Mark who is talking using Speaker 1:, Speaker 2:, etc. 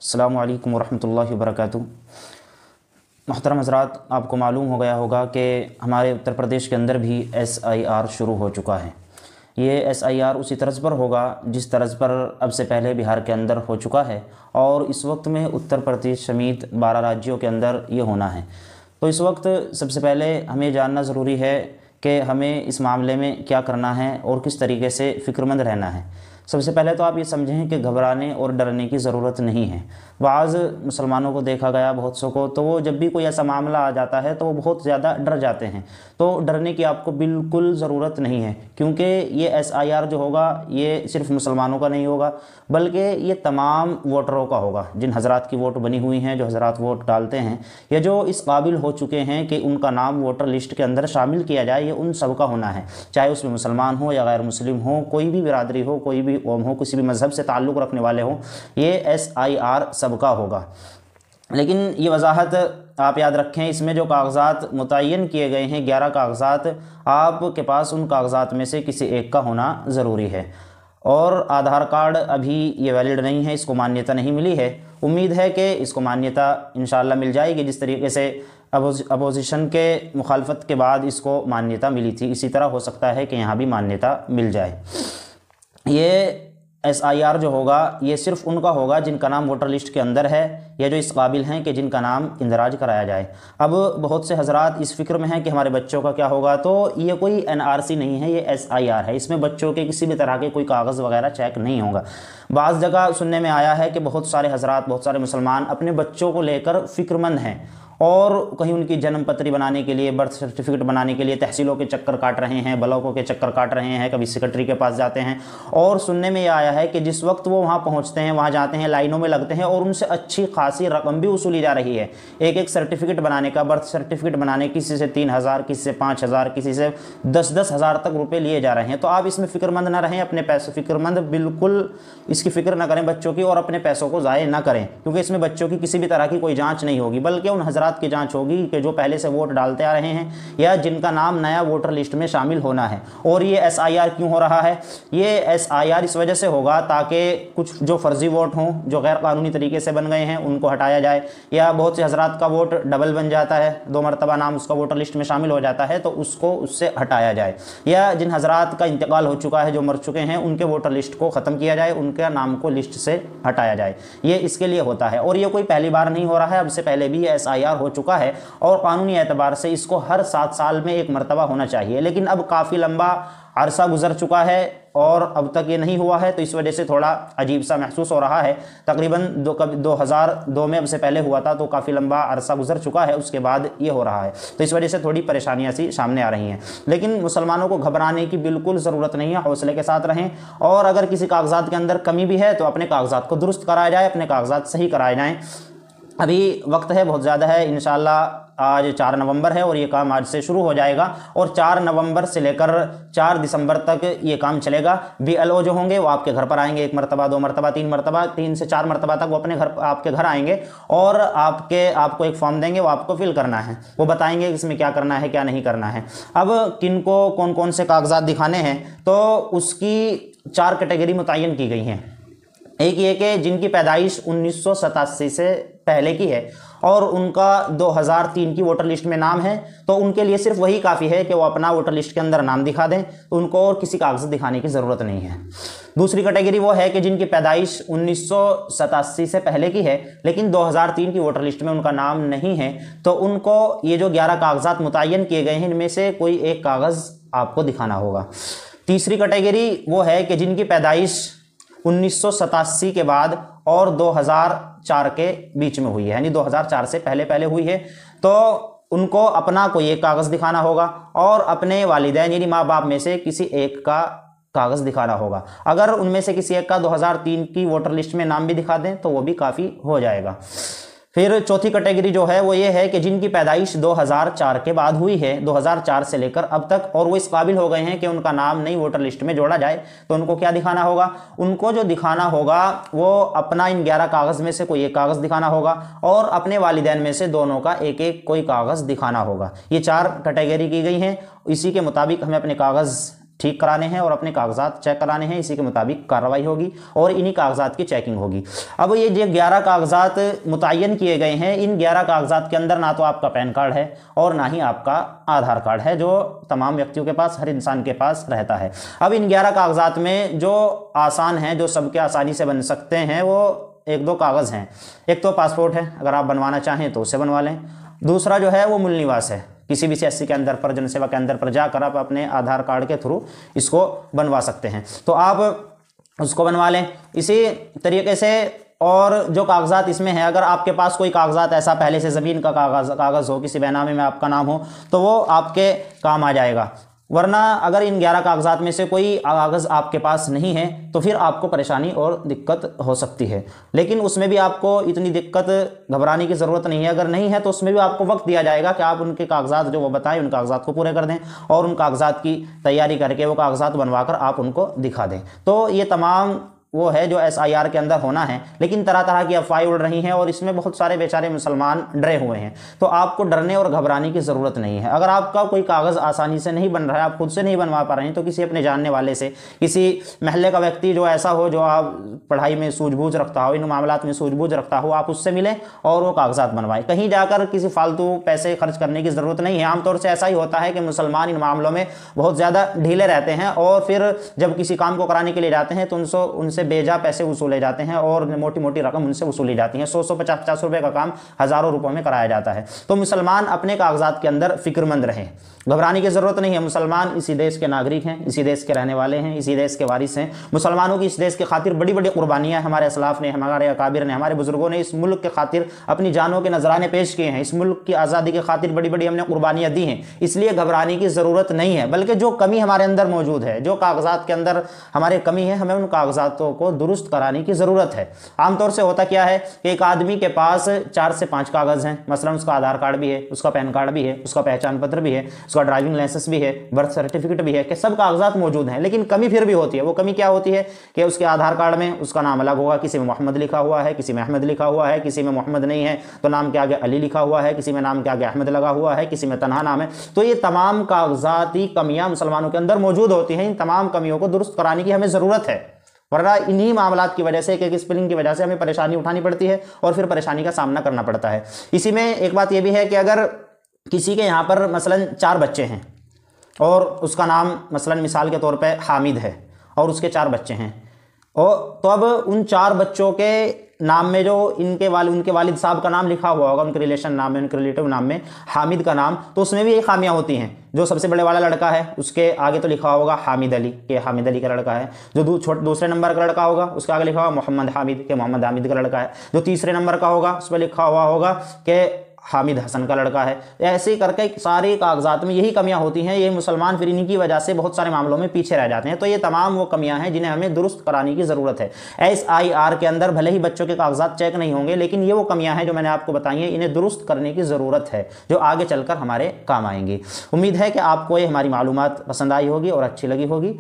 Speaker 1: अस्सलामु अलैकुम वरहमतुल्लाहि वबरकातुहू। मोहतरम हज़रात, आपको मालूम हो गया होगा कि हमारे उत्तर प्रदेश के अंदर भी SIR शुरू हो चुका है। ये SIR उसी तर्ज़ पर होगा जिस तर्ज़ पर अब से पहले बिहार के अंदर हो चुका है और इस वक्त में उत्तर प्रदेश समेत 12 राज्यों के अंदर ये होना है। तो इस वक्त सबसे पहले हमें जानना ज़रूरी है कि हमें इस मामले में क्या करना है और किस तरीके से फ़िक्रमंद रहना है। सबसे पहले तो आप ये समझें कि घबराने और डरने की ज़रूरत नहीं है। बाज़ मुसलमानों को देखा गया, बहुत सौ को, तो वो जब भी कोई ऐसा मामला आ जाता है तो वो बहुत ज़्यादा डर जाते हैं। तो डरने की आपको बिल्कुल ज़रूरत नहीं है, क्योंकि ये SIR जो होगा ये सिर्फ मुसलमानों का नहीं होगा बल्कि ये तमाम वोटरों का होगा। जिन हज़रात की वोट बनी हुई हैं, जो हज़रात वोट डालते हैं या जो इस काबिल हो चुके हैं कि उनका नाम वोटर लिस्ट के अंदर शामिल किया जाए, ये उन सब का होना है। चाहे उसमें मुसलमान हो या गैर मुस्लिम हो, कोई भी बिरादरी हो, कोई भी कौम हो, किसी भी मज़हब से ताल्लुक़ रखने वाले हों, ये SIR सबका होगा। लेकिन ये वजाहत आप याद रखें, इसमें जो कागज़ात मुतय्यन किए गए हैं 11 कागज़ात, आपके पास उन कागज़ात में से किसी एक का होना ज़रूरी है। और आधार कार्ड अभी ये वैलिड नहीं है, इसको मान्यता नहीं मिली है। उम्मीद है कि इसको मान्यता इंशाअल्लाह मिल जाएगी। जिस तरीके से अपोजिशन के मुखालफत के बाद इसको मान्यता मिली थी, इसी तरह हो सकता है कि यहाँ भी मान्यता मिल जाए। ये SIR जो होगा ये सिर्फ उनका होगा जिनका नाम वोटर लिस्ट के अंदर है या जो इस काबिल हैं कि जिनका नाम इंदराज कराया जाए। अब बहुत से हजरात इस फिक्र में हैं कि हमारे बच्चों का क्या होगा, तो ये कोई NRC नहीं है, ये SIR है। इसमें बच्चों के किसी भी तरह के कोई कागज़ वगैरह चेक नहीं होगा। बाज़ जगह सुनने में आया है कि बहुत सारे हजरात, बहुत सारे मुसलमान अपने बच्चों को लेकर फ़िक्रमंद हैं और कहीं उनकी जन्म पत्री बनाने के लिए, बर्थ सर्टिफिकेट बनाने के लिए तहसीलों के चक्कर काट रहे हैं, ब्लॉकों के चक्कर काट रहे हैं, कभी सेक्रेटरी के पास जाते हैं। और सुनने में ये आया है कि जिस वक्त वो वहाँ पहुँचते हैं, वहाँ जाते हैं, लाइनों में लगते हैं और उनसे अच्छी खासी रकम भी वसूली जा रही है। एक सर्टिफिकेट बनाने का, बर्थ सर्टिफिकेट बनाने, किसी से 3000, किसी से 5000, किसी से 10-10 हज़ार तक रुपये लिए जा रहे हैं। तो आप इसमें फ़िक्रमंद ना रहें, अपने पैसे फ़िक्रमंद बिल्कुल इसकी फ़िक्र ना करें बच्चों की, और अपने पैसों को ज़ाय ना करें, क्योंकि इसमें बच्चों की किसी भी तरह की कोई जाँच नहीं होगी, बल्कि उन हजरात की जांच होगी कि जो पहले से वोट डालते आ रहे हैं या जिनका नाम नया वोटर लिस्ट में शामिल होना है। और ये SIR क्यों हो रहा है? ये SIR इस वजह से होगा ताकि कुछ जो फर्जी वोट हों, जो गैर कानूनी तरीके से बन गए हैं, उनको हटाया जाए। या बहुत से हजरात का वोट डबल बन जाता है, 2 मरतबा नाम उसका वोटर लिस्ट में शामिल हो जाता है, तो उसको उससे हटाया जाए। या जिन हजरात का इंतकाल हो चुका है, जो मर चुके हैं, उनके वोटर लिस्ट को ख़त्म किया जाए, उनके नाम को लिस्ट से हटाया जाए। ये इसके लिए होता है। और ये कोई पहली बार नहीं हो रहा है, अब से पहले भी ये SIR हो चुका है और कानूनी एतबार से इसको हर 7 साल में एक मरतबा होना चाहिए। लेकिन अब काफ़ी लंबा अरसा गुजर चुका है और अब तक ये नहीं हुआ है, तो इस वजह से थोड़ा अजीब सा महसूस हो रहा है। तकरीबन 2002 में अब से पहले हुआ था, तो काफ़ी लंबा अरसा गुजर चुका है, उसके बाद ये हो रहा है, तो इस वजह से थोड़ी परेशानियाँ सी सामने आ रही हैं। लेकिन मुसलमानों को घबराने की बिल्कुल ज़रूरत नहीं है, हौसले के साथ रहें। और अगर किसी कागज़ात के अंदर कमी भी है तो अपने कागज़ात को दुरुस्त कराया जाए, अपने कागज़ात सही कराए जाएँ। अभी वक्त है, बहुत ज़्यादा है। इंशाअल्लाह आज 4 नवंबर है और ये काम आज से शुरू हो जाएगा और 4 नवंबर से लेकर 4 दिसंबर तक ये काम चलेगा। BLO जो होंगे वो आपके घर पर आएंगे, 1 मरतबा, 2 मरतबा, 3 मरतबा, 3 से 4 मरतबा तक वो अपने घर, आपके घर आएंगे और आपको एक फॉर्म देंगे, वो आपको फिल करना है। वो बताएंगे इसमें क्या करना है, क्या नहीं करना है। अब किनको कौन कौन से कागजात दिखाने हैं, तो उसकी 4 कैटेगरी मुतय्यन की गई हैं। एक ये कि जिनकी पैदाइश 1987 से पहले की है और उनका 2003 की वोटर लिस्ट में नाम है, तो उनके लिए सिर्फ वही काफ़ी है कि वो अपना वोटर लिस्ट के अंदर नाम दिखा दें, तो उनको और किसी कागज़ दिखाने की ज़रूरत नहीं है। दूसरी कैटेगरी वो है कि जिनकी पैदाइश 1987 से पहले की है लेकिन 2003 की वोटर लिस्ट में उनका नाम नहीं है, तो उनको ये जो 11 कागजात मुतय्यन किए गए हैं, इनमें से कोई एक कागज़ आपको दिखाना होगा। तीसरी कैटेगरी वो है कि जिनकी पैदाइश 1987 के बाद और 2004 के बीच में हुई है, यानी 2004 से पहले हुई है, तो उनको अपना कोई एक कागज़ दिखाना होगा और अपने वालिदैन यानी माँ बाप में से किसी एक का कागज़ दिखाना होगा। अगर उनमें से किसी एक का 2003 की वोटर लिस्ट में नाम भी दिखा दें तो वो भी काफ़ी हो जाएगा। फिर चौथी कैटेगरी जो है वो ये है कि जिनकी पैदाइश 2004 के बाद हुई है, 2004 से लेकर अब तक, और वो इस काबिल हो गए हैं कि उनका नाम नई वोटर लिस्ट में जोड़ा जाए, तो उनको क्या दिखाना होगा? उनको जो दिखाना होगा वो अपना इन 11 कागज़ में से कोई एक कागज़ दिखाना होगा और अपने वालिदैन में से दोनों का एक एक कोई कागज़ दिखाना होगा। ये 4 कैटेगरी की गई हैं, इसी के मुताबिक हमें अपने कागज़ ठीक कराने हैं और अपने कागजात चेक कराने हैं, इसी के मुताबिक कार्रवाई होगी और इन्हीं कागजात की चेकिंग होगी। अब ये जो 11 कागजात मुतय्यन किए गए हैं, इन 11 कागजात के अंदर ना तो आपका पैन कार्ड है और ना ही आपका आधार कार्ड है, जो तमाम व्यक्तियों के पास, हर इंसान के पास रहता है। अब इन 11 कागजात में जो आसान हैं, जो सबके आसानी से बन सकते हैं, वो 1-2 कागज़ हैं। एक तो पासपोर्ट है, अगर आप बनवाना चाहें तो उसे बनवा लें। दूसरा जो है वो मूल निवास है, किसी भी CSC के अंदर पर, जनसेवा के अंदर पर जाकर आप अपने आधार कार्ड के थ्रू इसको बनवा सकते हैं, तो आप उसको बनवा लें। इसी तरीके से और जो कागजात इसमें है, अगर आपके पास कोई कागजात ऐसा पहले से ज़मीन का कागज़ हो, किसी बेनामे में आपका नाम हो, तो वो आपके काम आ जाएगा। वरना अगर इन 11 कागजात में से कोई कागज़ आपके पास नहीं है तो फिर आपको परेशानी और दिक्कत हो सकती है। लेकिन उसमें भी आपको इतनी दिक्कत घबराने की ज़रूरत नहीं है। अगर नहीं है तो उसमें भी आपको वक्त दिया जाएगा कि आप उनके कागजात जो वो बताएं, उन कागजात को पूरे कर दें और उन कागजात की तैयारी करके वो कागजात बनवाकर आप उनको दिखा दें। तो ये तमाम वो है जो SIR के अंदर होना है। लेकिन तरह तरह की अफवाहें उड़ रही हैं और इसमें बहुत सारे बेचारे मुसलमान डरे हुए हैं, तो आपको डरने और घबराने की ज़रूरत नहीं है। अगर आपका कोई कागज़ आसानी से नहीं बन रहा है, आप खुद से नहीं बनवा पा रहे हैं, तो किसी अपने जानने वाले से, किसी महल्ले का व्यक्ति जो ऐसा हो, जो आप पढ़ाई में सूझबूझ रखता हो, इन मामलात में सूझबूझ रखता हो, आप उससे मिलें और वो कागजात बनवाएं। कहीं जाकर किसी फालतू पैसे खर्च करने की ज़रूरत नहीं है। आमतौर से ऐसा ही होता है कि मुसलमान इन मामलों में बहुत ज़्यादा ढीले रहते हैं और फिर जब किसी काम को कराने के लिए जाते हैं तो उनसे बेजा पैसे वसूले जाते हैं और मोटी मोटी रकम उनसे वसूली जाती है। 100-100, 50-50 रुपए का काम हज़ारों रुपयों में कराया जाता है। तो मुसलमान अपने कागजात के अंदर फिक्रमंद रहें, घबराने की ज़रूरत नहीं है। मुसलमान इसी देश के नागरिक हैं, इसी देश के रहने वाले हैं, इसी देश के वारिस हैं। मुसलमानों की इस देश के खातिर बड़ी बड़ी कुर्बानियाँ हमारे असलाफ ने, हमारे अकाबिर ने, हमारे बुजुर्गों ने इस मुल्क के खातिर अपनी जानों के नजराने पेश किए हैं। इस मुल्क की आज़ादी के खातिर बड़ी बड़ी हमने कुर्बानियाँ दी हैं, इसलिए घबराने की ज़रूरत नहीं है। बल्कि जो कमी हमारे अंदर मौजूद है, जो कागजात के अंदर हमारे कमी है, हमें उन कागजातों को दुरुस्त कराने की ज़रूरत है। आमतौर से होता क्या है कि एक आदमी के पास 4 से 5 कागज़ हैं, मसलन उसका आधार कार्ड भी है, उसका पैन कार्ड भी है, उसका पहचान पत्र भी है, उसका ड्राइविंग लाइसेंस भी है, बर्थ सर्टिफिकेट भी है, कि सब कागजात मौजूद हैं। लेकिन कमी फिर भी होती है। वो कमी क्या होती है कि उसके आधार कार्ड में उसका नाम अलग होगा, किसी में मोहम्मद लिखा हुआ है, किसी में अहमद लिखा हुआ है, किसी में मोहम्मद नहीं है तो नाम के आगे अली लिखा हुआ है, किसी में नाम के आगे अहमद लगा हुआ है, किसी में तन्हा नाम है। तो ये तमाम कागजाती कमियां मुसलमानों के अंदर मौजूद होती हैं। इन तमाम कमियों को दुरुस्त कराने की हमें ज़रूरत है, वरना इन्हीं मामलात की वजह से, एक स्पेलिंग की वजह से हमें परेशानी उठानी पड़ती है और फिर परेशानी का सामना करना पड़ता है। इसी में एक बात यह भी है कि अगर किसी के यहाँ पर मसलन 4 बच्चे हैं और उसका नाम मसलन मिसाल के तौर पे हामिद है और उसके 4 बच्चे हैं, और तो अब उन 4 बच्चों के नाम में जो उनके वालिद साहब का नाम लिखा हुआ होगा, उनके रिलेशन नाम में, उनके रिलेटिव नाम में हामिद का नाम, तो उसमें भी ये खामियां होती हैं। जो सबसे बड़े वाला लड़का है उसके आगे तो लिखा होगा हामिद अली, के हामिद अली का लड़का है। जो दूसरे नंबर का लड़का होगा उसके आगे लिखा होगा मोहम्मद हामिद, के मोहम्मद हामिद का लड़का है। जो तीसरे नंबर का होगा उस पर लिखा हुआ होगा कि हामिद हसन का लड़का है। ऐसे ही करके सारे कागजात में यही कमियां होती हैं। ये मुसलमान फिर इन्हीं की वजह से बहुत सारे मामलों में पीछे रह जाते हैं। तो ये तमाम वो कमियां हैं जिन्हें हमें दुरुस्त कराने की ज़रूरत है। SIR के अंदर भले ही बच्चों के कागजात चेक नहीं होंगे, लेकिन ये वो कमियां हैं जो मैंने आपको बताई हैं, इन्हें दुरुस्त करने की ज़रूरत है, जो आगे चलकर हमारे काम आएंगी। उम्मीद है कि आपको ये हमारी मालूमात पसंद आई होगी और अच्छी लगी होगी।